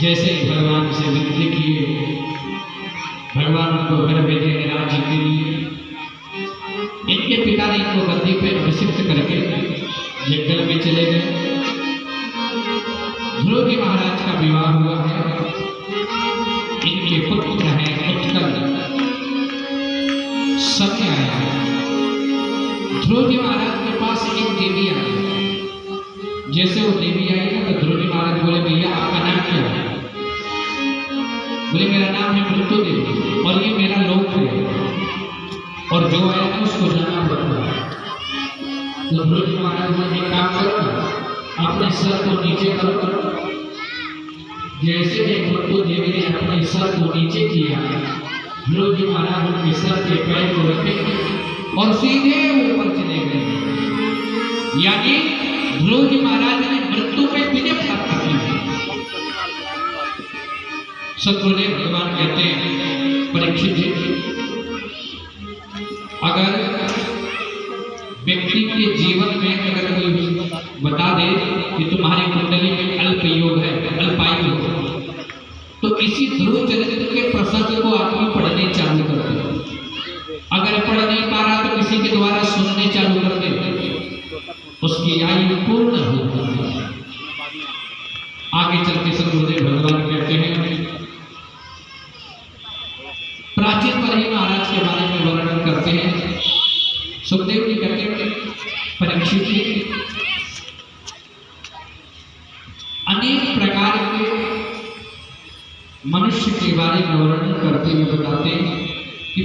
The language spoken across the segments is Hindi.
जैसे भगवान से विनती किए, भगवान उनको घर भेजे राज्य के लिए। इनके पिता ने इनको गद्दी पे अभिषिक्त करके जंगल में चले गए। ध्रुव जी महाराज का विवाह हुआ है। इनके पुत्र हैं उत्कल, समय आया है। ध्रुव जी महाराज के पास एक देवी आई। जैसे वो देवी आई ना तो ध्रुव जी महाराज बोले, भैया आपका नाम क्या है? बोले, मेरा नाम है मृत्यु देवी और ये मेरा लोक है, और जो आएगा उसको जाना पड़ता है। तो ध्रुव जी महाराज ने एक काम करो, अपने सर को नीचे करो जैसे एक भक्तों देवी ने अपने सर को नीचे किया, ध्रुव जी महाराज उनके सर के पैर को रखे और सीधे ऊपर चले गए। यानी ध्रुव जी महाराज ने मृत्यु पे विजय प्राप्त की। सदगुरुदेव भगवान कहते हैं, परीक्षित जी, अगर व्यक्ति के जीवन में अगर कोई बता दे कि तुम्हारी कुंडली में अल्प योग है, अल्पायु हो, तो इसी ध्रुव चरित्र के प्रसंग को आदमी पढ़ने चालू कर दे। अगर पढ़ नहीं पा रहा तो किसी के द्वारा सुनने चालू कर दे, उसकी आयु पूर्ण हो। आगे चलते सदगुरुदेव भगवान कहते हैं, प्राचीन पर ही महाराज के बारे में वर्णन करते हैं। सुखदेव जी कहते हैं, परीक्षित जी, अनेक प्रकार के मनुष्य के बारे में वर्णन करते हुए बताते हैं कि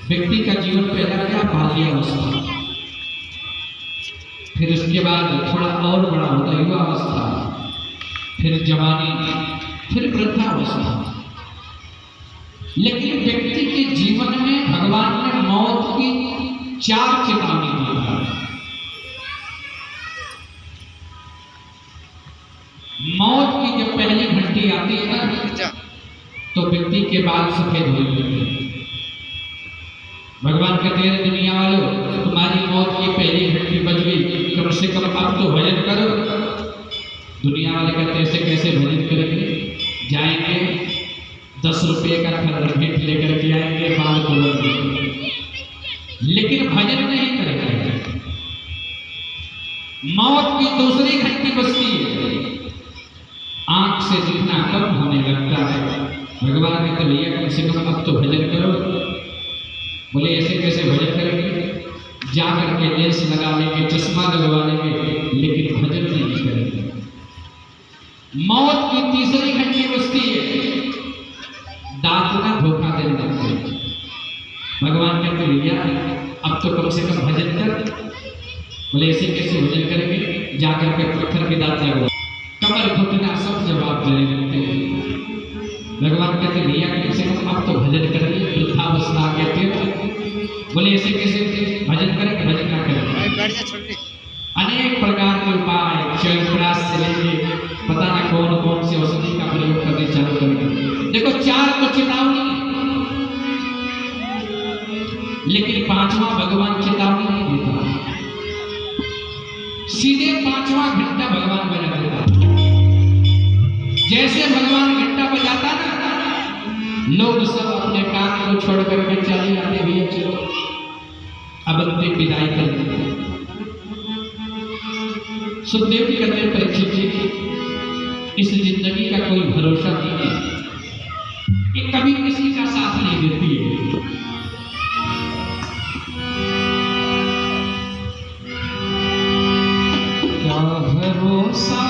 व्यक्ति का जीवन पहला क्या, बाल्यावस्था, फिर उसके बाद थोड़ा और बड़ा होता है युवावस्था, फिर जवानी, फिर वृद्धावस्था। लेकिन व्यक्ति के जीवन में भगवान ने मौत की 4 चेतावनी दी है। मौत की जब पहली घंटी आती है ना, तो व्यक्ति के बाल सफेद हो जाते हैं। भगवान कहते हैं, दुनिया वालों, तुम्हारी मौत की पहली घंटी बज गई, कम से कम अब तो भजन करो। दुनिया वाले कहते हैं, ऐसे कैसे भजन करेंगे? जाएंगे 10 रुपये का भेंट लेकर के आएंगे, बाल खोलेंगे, लेकिन भजन नहीं करेंगे। मौत की दूसरी घंटी बजती है, आंख से जितना कम होने लगता है। भगवान कहते, भैया कम से कम अब तो भजन करो। बोले ऐसे कैसे भजन करेंगे? जा करके लेंस लगा लेंगे, चश्मा लगवा लेंगे, लेकिन भजन नहीं करेंगे। मौत की तीसरी घंटी बजती है, दांत ना धोखा देने लगते हैं। भगवान कहते, भैया अब तो कम से कम भजन कर। बोले ऐसे कैसे भजन करेंगे? जाकर के पत्थर के दांत लगवा, कमर घुटना सब जवाब देने लगते हैं। भगवान कहते, भैया कम से कम अब तो भजन करेंगे, वृद्धावस्था कहते हैं। बोले ऐसे कैसे भजन करेंगे? भजन ना करेंगे। अनेक प्रकार के उपाय चयनप्राश से लेके पता ना कौन कौन से औषधि का प्रयोग करने चालू करेंगे। देखो 4 को चेतावनी, लेकिन 5वां भगवान चेतावनी नहीं देता, सीधे 5वां घंटा भगवान बजा देता। जैसे भगवान घंटा बजाता ना, लोग सब अपने काम को छोड़ करके चले जाते, भैया चलो अब अंतिम विदाई कर देते। सुखदेव जी कहते हैं, परीक्षित जी, इस जिंदगी का कोई भरोसा नहीं है, कि कभी किसी का साथ नहीं देती है। क्या भरोसा